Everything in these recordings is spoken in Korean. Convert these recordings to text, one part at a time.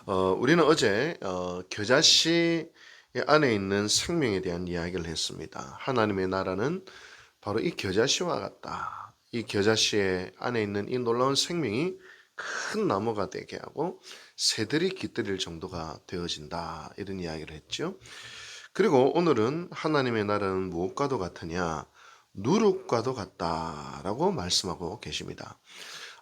우리는 어제 겨자씨 안에 있는 생명에 대한 이야기를 했습니다. 하나님의 나라는 바로 이 겨자씨와 같다. 이 겨자씨의 안에 있는 이 놀라운 생명이 큰 나무가 되게 하고 새들이 깃들일 정도가 되어진다. 이런 이야기를 했죠. 그리고 오늘은 하나님의 나라는 무엇과도 같으냐? 누룩과도 같다라고 말씀하고 계십니다.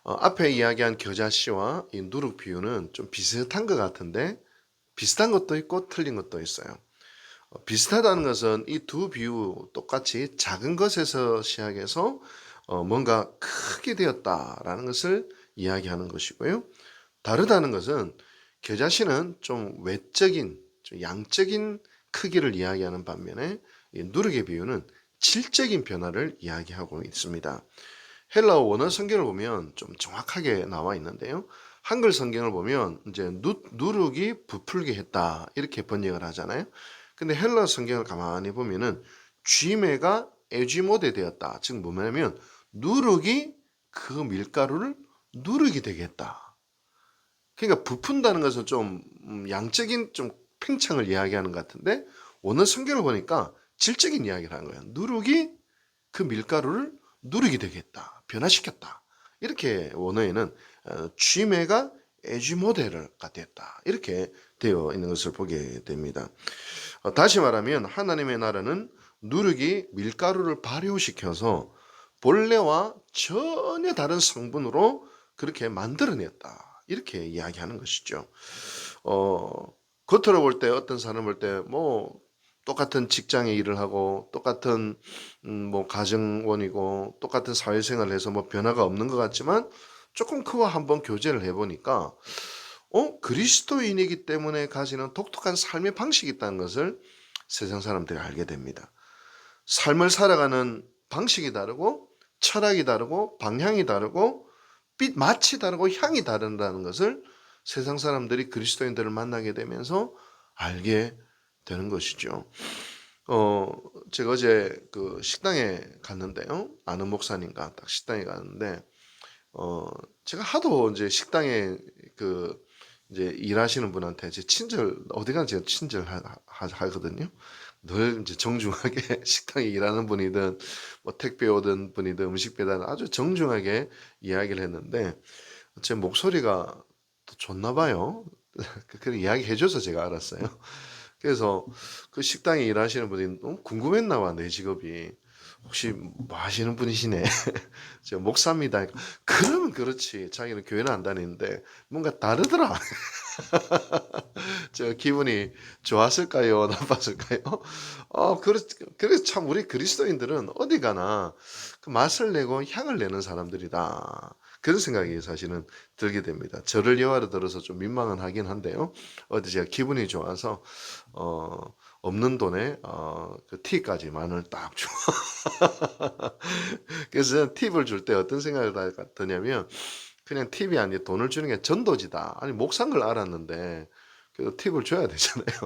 앞에 이야기한 겨자씨와 이 누룩 비유는 좀 비슷한 것 같은데 비슷한 것도 있고 틀린 것도 있어요. 비슷하다는 것은 이 두 비유 똑같이 작은 것에서 시작해서 뭔가 크게 되었다라는 것을 이야기하는 것이고요. 다르다는 것은 겨자씨는 좀 외적인, 좀 양적인 크기를 이야기하는 반면에 이 누룩의 비유는 질적인 변화를 이야기하고 있습니다. 헬라어 원어 성경을 보면 좀 정확하게 나와 있는데요. 한글 성경을 보면 이제 누룩이 부풀게 했다 이렇게 번역을 하잖아요. 근데 헬라어 성경을 가만히 보면은 쥐매가 에쥐모데 되었다. 즉 뭐냐면 누룩이 그 밀가루를 누룩이 되게 했다. 그러니까 부푼다는 것은 좀 양적인 좀 팽창을 이야기하는 것 같은데 원어 성경을 보니까 질적인 이야기를 하는 거예요. 누룩이 그 밀가루를 누룩이 되게 했다. 변화시켰다. 이렇게 원어에는 쥐매가 에쥐모델가 됐다. 이렇게 되어 있는 것을 보게 됩니다. 다시 말하면 하나님의 나라는 누룩이 밀가루를 발효시켜서 본래와 전혀 다른 성분으로 그렇게 만들어냈다. 이렇게 이야기하는 것이죠. 겉으로 볼 때 어떤 사람 볼 때 뭐 똑같은 직장에 일을 하고 똑같은 뭐 가정원이고 똑같은 사회생활을 해서 뭐 변화가 없는 것 같지만 조금 그와 한번 교제를 해보니까 그리스도인이기 때문에 가지는 독특한 삶의 방식이 있다는 것을 세상 사람들이 알게 됩니다. 삶을 살아가는 방식이 다르고 철학이 다르고 방향이 다르고 맛이 다르고 향이 다르다는 것을 세상 사람들이 그리스도인들을 만나게 되면서 알게 되는 것이죠. 제가 어제 그 식당에 갔는데요. 아는 목사님과 딱 식당에 갔는데, 제가 하도 이제 식당에 그 이제 일하시는 분한테 제 친절, 어디 가나 제가 친절 하거든요. 늘 이제 정중하게 식당에 일하는 분이든 뭐 택배 오던 분이든 음식 배달 아주 정중하게 이야기를 했는데 제 목소리가 또 좋나 봐요. 그렇게 이야기해줘서 제가 알았어요. 그래서 그 식당에 일하시는 분이 너무 궁금했나 봐, 내 직업이. 혹시 뭐 하시는 분이시네. 제가 목사입니다. 그러면 그렇지. 자기는 교회는 안 다니는데 뭔가 다르더라. 제가 기분이 좋았을까요? 나빴을까요? 그래서 참 우리 그리스도인들은 어디 가나 그 맛을 내고 향을 내는 사람들이다. 그런 생각이 사실은 들게 됩니다. 저를 예화로 들어서 좀 민망은 하긴 한데요. 어디 제가 기분이 좋아서 어, 없는 돈에 그 티까지 만원을 딱 줘. 그래서 저는 팁을 줄 때 어떤 생각을 드냐면 그냥 팁이 아니라 돈을 주는 게 전도지다. 아니 목사인 걸 알았는데 그래도 팁을 줘야 되잖아요.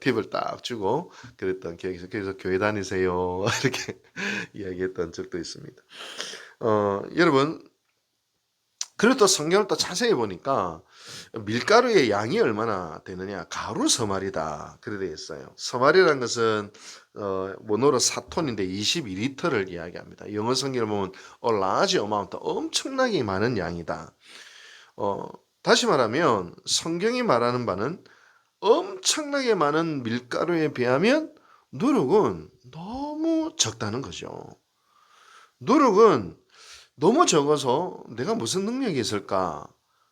팁을 딱 주고 그랬던 기억이 있어요. 그래서 교회 다니세요 이렇게 이야기했던 적도 있습니다. 여러분 그리고 또 성경을 또 자세히 보니까 밀가루의 양이 얼마나 되느냐 가루 서말이다 그래 되어 있어요. 서말이라는 것은 원어로 4톤인데 22리터를 이야기합니다. 영어 성경을 보면 large amount 엄청나게 많은 양이다. 어, 다시 말하면 성경이 말하는 바는 엄청나게 많은 밀가루에 비하면 누룩은 너무 적다는 거죠. 누룩은 너무 적어서 내가 무슨 능력이 있을까?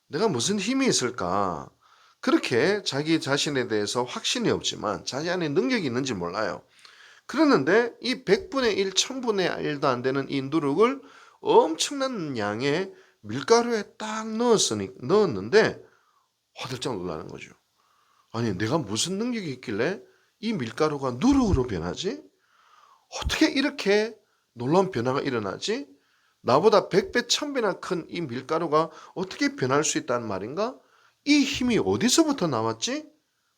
내가 무슨 힘이 있을까? 그렇게 자기 자신에 대해서 확신이 없지만 자기 안에 능력이 있는지 몰라요. 그러는데 이 100분의 1, 1000분의 1도 안 되는 이 누룩을 엄청난 양의 밀가루에 딱 넣었는데 화들짝 놀라는 거죠. 아니 내가 무슨 능력이 있길래 이 밀가루가 누룩으로 변하지? 어떻게 이렇게 놀라운 변화가 일어나지? 나보다 100배, 1000배나 큰 이 밀가루가 어떻게 변할 수 있다는 말인가? 이 힘이 어디서부터 나왔지?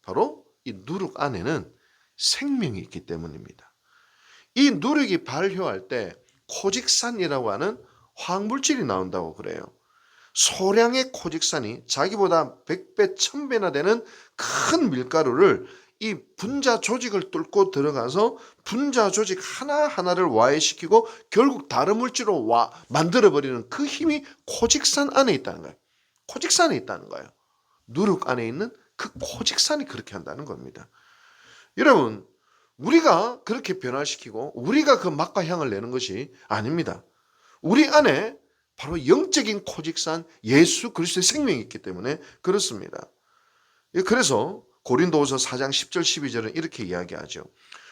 바로 이 누룩 안에는 생명이 있기 때문입니다. 이 누룩이 발효할 때 코직산이라고 하는 화학물질이 나온다고 그래요. 소량의 코직산이 자기보다 100배, 1000배나 되는 큰 밀가루를 이 분자 조직을 뚫고 들어가서 분자 조직 하나하나를 와해시키고 결국 다른 물질로 만들어버리는 그 힘이 코직산 안에 있다는 거예요. 코직산에 있다는 거예요. 누룩 안에 있는 그 코직산이 그렇게 한다는 겁니다. 여러분, 우리가 그렇게 변화시키고 우리가 그 맛과 향을 내는 것이 아닙니다. 우리 안에 바로 영적인 코직산 예수 그리스도의 생명이 있기 때문에 그렇습니다. 그래서 고린도후서 4장 10절 12절은 이렇게 이야기하죠.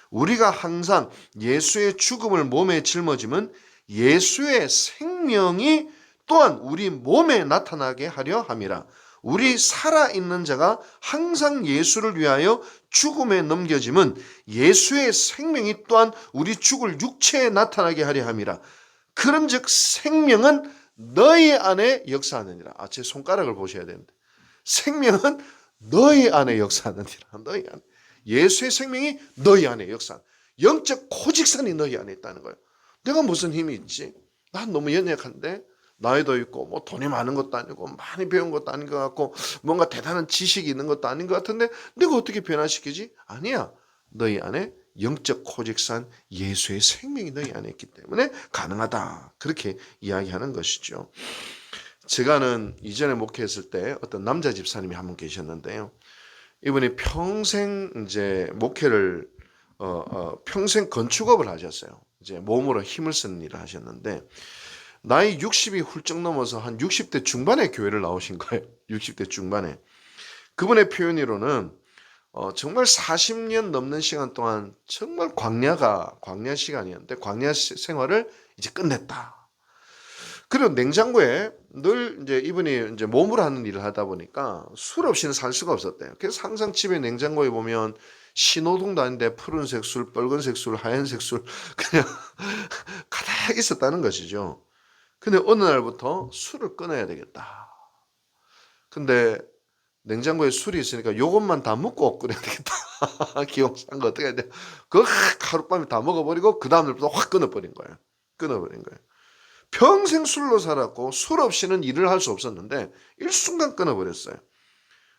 우리가 항상 예수의 죽음을 몸에 짊어지면 예수의 생명이 또한 우리 몸에 나타나게 하려 함이라. 우리 살아있는 자가 항상 예수를 위하여 죽음에 넘겨짐은 예수의 생명이 또한 우리 죽을 육체에 나타나게 하려 함이라. 그런즉 생명은 너희 안에 역사하느니라. 제 손가락을 보셔야 되는데, 생명은 너희 안에 역사하느니라. 너희 안에. 예수의 생명이 너희 안에 역사. 영적 코직산이 너희 안에 있다는 거예요. 내가 무슨 힘이 있지? 난 너무 연약한데, 나이도 있고 뭐 돈이 많은 것도 아니고 많이 배운 것도 아닌 것 같고 뭔가 대단한 지식이 있는 것도 아닌 것 같은데 내가 어떻게 변화시키지? 아니야. 너희 안에 영적 코직산 예수의 생명이 너희 안에 있기 때문에 가능하다. 그렇게 이야기하는 것이죠. 제가는 이전에 목회했을 때 어떤 남자 집사님이 한 분 계셨는데요. 이분이 평생 이제 목회를 평생 건축업을 하셨어요. 이제 몸으로 힘을 쓰는 일을 하셨는데 나이 60이 훌쩍 넘어서 한 60대 중반에 교회를 나오신 거예요. 60대 중반에. 그분의 표현으로는 정말 40년 넘는 시간 동안 정말 광야 시간이었는데 광야 생활을 이제 끝냈다. 그리고 냉장고에 늘 이제 이분이 이제 몸으로 하는 일을 하다 보니까 술 없이는 살 수가 없었대요. 그래서 항상 집에 냉장고에 보면 신호등도 아닌데 푸른색 술, 빨간색 술, 하얀색 술 그냥 가득 있었다는 것이죠. 근데 어느 날부터 술을 끊어야 되겠다. 근데 냉장고에 술이 있으니까 요것만 다 먹고 끓여야 되겠다. 기억상 거 어떻게 해야 돼? 그거 하룻밤에 다 먹어버리고 그 다음날부터 확 끊어버린 거예요. 끊어버린 거예요. 평생 술로 살았고 술 없이는 일을 할 수 없었는데 일순간 끊어버렸어요.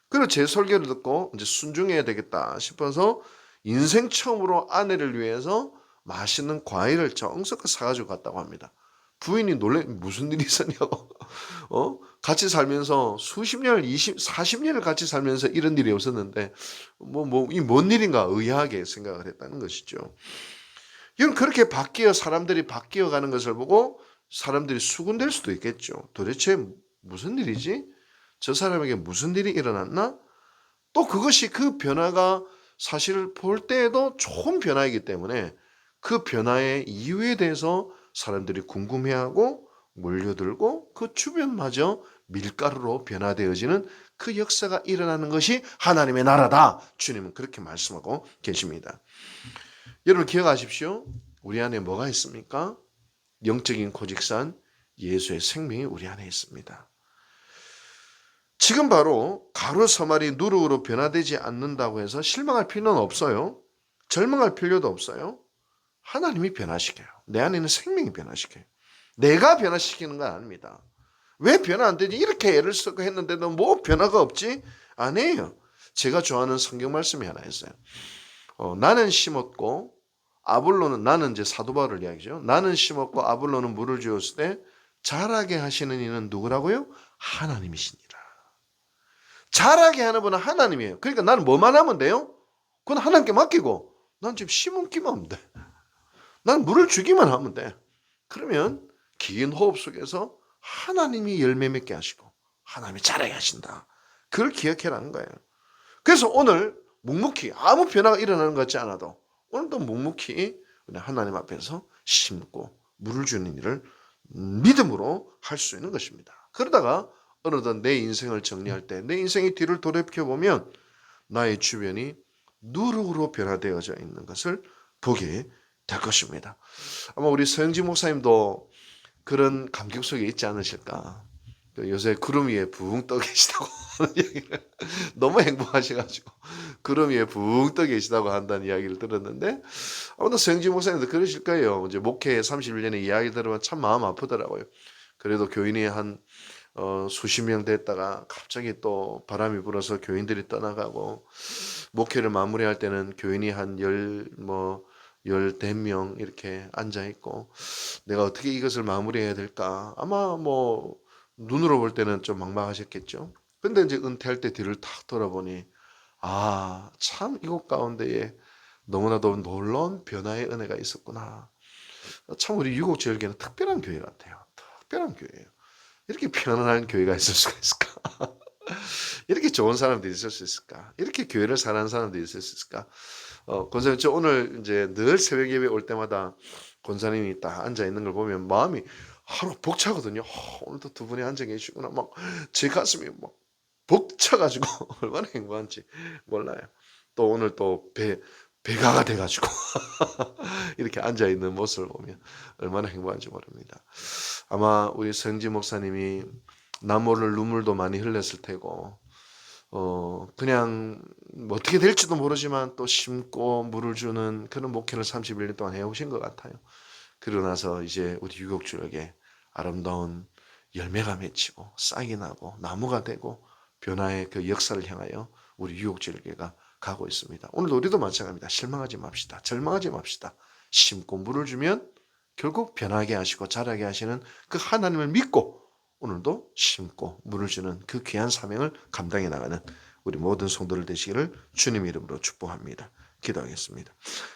그리고 제 설교를 듣고 이제 순종해야 되겠다 싶어서 인생 처음으로 아내를 위해서 맛있는 과일을 정성껏 사가지고 갔다고 합니다. 부인이 놀래 무슨 일이 있었냐고. 같이 살면서 수십 년을 40년을 같이 살면서 이런 일이 없었는데 이 뭔 일인가 의아하게 생각을 했다는 것이죠. 이건 그렇게 사람들이 바뀌어 가는 것을 보고 사람들이 수군될 수도 있겠죠. 도대체 무슨 일이지? 저 사람에게 무슨 일이 일어났나? 또 그것이 그 변화가 사실 볼 때에도 좋은 변화이기 때문에 그 변화의 이유에 대해서 사람들이 궁금해하고 몰려들고 그 주변마저 밀가루로 변화되어지는 그 역사가 일어나는 것이 하나님의 나라다. 주님은 그렇게 말씀하고 계십니다. 여러분 기억하십시오. 우리 안에 뭐가 있습니까? 영적인 고직산 예수의 생명이 우리 안에 있습니다. 지금 바로 가루 서말이 누룩으로 변화되지 않는다고 해서 실망할 필요는 없어요. 절망할 필요도 없어요. 하나님이 변화시켜요. 내 안에 있는 생명이 변화시켜요. 내가 변화시키는 건 아닙니다. 왜 변화 안 되지? 이렇게 애를 쓰고 했는데도 뭐 변화가 없지? 아니에요. 제가 좋아하는 성경 말씀이 하나 있어요. 나는 심었고 나는 이제 사도 바울을 이야기죠. 나는 심었고 아볼로는 물을 주었을 때 자라게 하시는 이는 누구라고요? 하나님이시니라. 자라게 하는 분은 하나님이에요. 그러니까 나는 뭐만 하면 돼요? 그건 하나님께 맡기고 난 지금 심기만 하면 돼. 난 물을 주기만 하면 돼. 그러면 긴 호흡 속에서 하나님이 열매 맺게 하시고 하나님이 자라게 하신다. 그걸 기억해라는 거예요. 그래서 오늘 묵묵히 아무 변화가 일어나는 것 같지 않아도 오늘도 묵묵히 하나님 앞에서 심고 물을 주는 일을 믿음으로 할 수 있는 것입니다. 그러다가 어느덧 내 인생을 정리할 때 내 인생의 뒤를 돌이켜보면 나의 주변이 누룩으로 변화되어져 있는 것을 보게 될 것입니다. 아마 우리 서영진 목사님도 그런 감격 속에 있지 않으실까. 요새 구름 위에 붕 떠 계시다고 하는 이야기를 너무 행복하셔가지고 구름 위에 붕 떠 계시다고 한다는 이야기를 들었는데 아무튼 서영진 목사님도 그러실 거예요. 이제 목회 31년의 이야기 들으면 참 마음 아프더라고요. 그래도 교인이 한 수십 명 됐다가 갑자기 또 바람이 불어서 교인들이 떠나가고, 목회를 마무리할 때는 교인이 한 열댓 명 이렇게 앉아 있고, 내가 어떻게 이것을 마무리해야 될까? 아마 눈으로 볼 때는 좀 막막하셨겠죠. 근데 이제 은퇴할 때 뒤를 탁 돌아보니, 참 이곳 가운데에 너무나도 놀라운 변화의 은혜가 있었구나. 참 우리 유곡지역교회는 특별한 교회 같아요. 특별한 교회예요. 이렇게 편안한 교회가 있을 수가 있을까? 이렇게 좋은 사람들이 있을 수 있을까? 이렇게 교회를 사랑하는 사람들이 있을 수 있을까? 권사님, 저 오늘 이제 늘 새벽 예배 올 때마다 권사님이 딱 앉아 있는 걸 보면 마음이 하루 벅차거든요. 오늘도 두 분이 앉아 계시구나. 막 제 가슴이 막 벅차가지고 얼마나 행복한지 몰라요. 또 오늘 또 배가가 돼가지고 이렇게 앉아 있는 모습을 보면 얼마나 행복한지 모릅니다. 아마 우리 성지 목사님이 남모를 눈물도 많이 흘렸을 테고, 그냥 어떻게 될지도 모르지만 또 심고 물을 주는 그런 목회를 31년 동안 해오신 것 같아요. 그러고 나서 이제 우리 유곡주역에 아름다운 열매가 맺히고 싹이 나고 나무가 되고 변화의 그 역사를 향하여 우리 유곡주역회가 가고 있습니다. 오늘 우리도 마찬가지입니다. 실망하지 맙시다. 절망하지 맙시다. 심고 물을 주면 결국 변하게 하시고 자라게 하시는 그 하나님을 믿고 오늘도 심고 물을 주는 그 귀한 사명을 감당해 나가는 우리 모든 성도들 되시기를 주님 이름으로 축복합니다. 기도하겠습니다.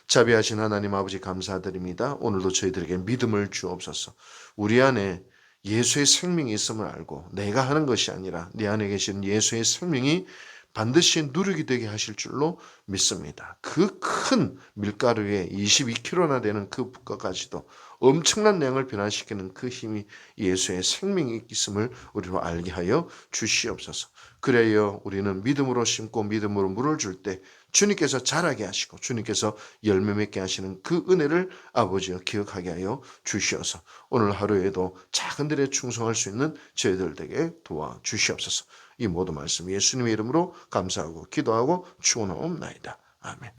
자비하신 하나님 아버지 감사드립니다. 오늘도 저희들에게 믿음을 주옵소서. 우리 안에 예수의 생명이 있음을 알고 내가 하는 것이 아니라 내 안에 계신 예수의 생명이 반드시 누룩이 되게 하실 줄로 믿습니다. 그 큰 밀가루에 22kg나 되는 그 붓가까지도 엄청난 양을 변화시키는 그 힘이 예수의 생명이 있음을 우리로 알게 하여 주시옵소서. 그래야 우리는 믿음으로 심고 믿음으로 물을 줄 때 주님께서 자라게 하시고 주님께서 열매 맺게 하시는 그 은혜를 아버지여 기억하게 하여 주시옵소서. 오늘 하루에도 작은 일에 충성할 수 있는 저희들에게 도와주시옵소서. 이 모든 말씀 예수님의 이름으로 감사하고 기도하고 축원하옵나이다. 아멘.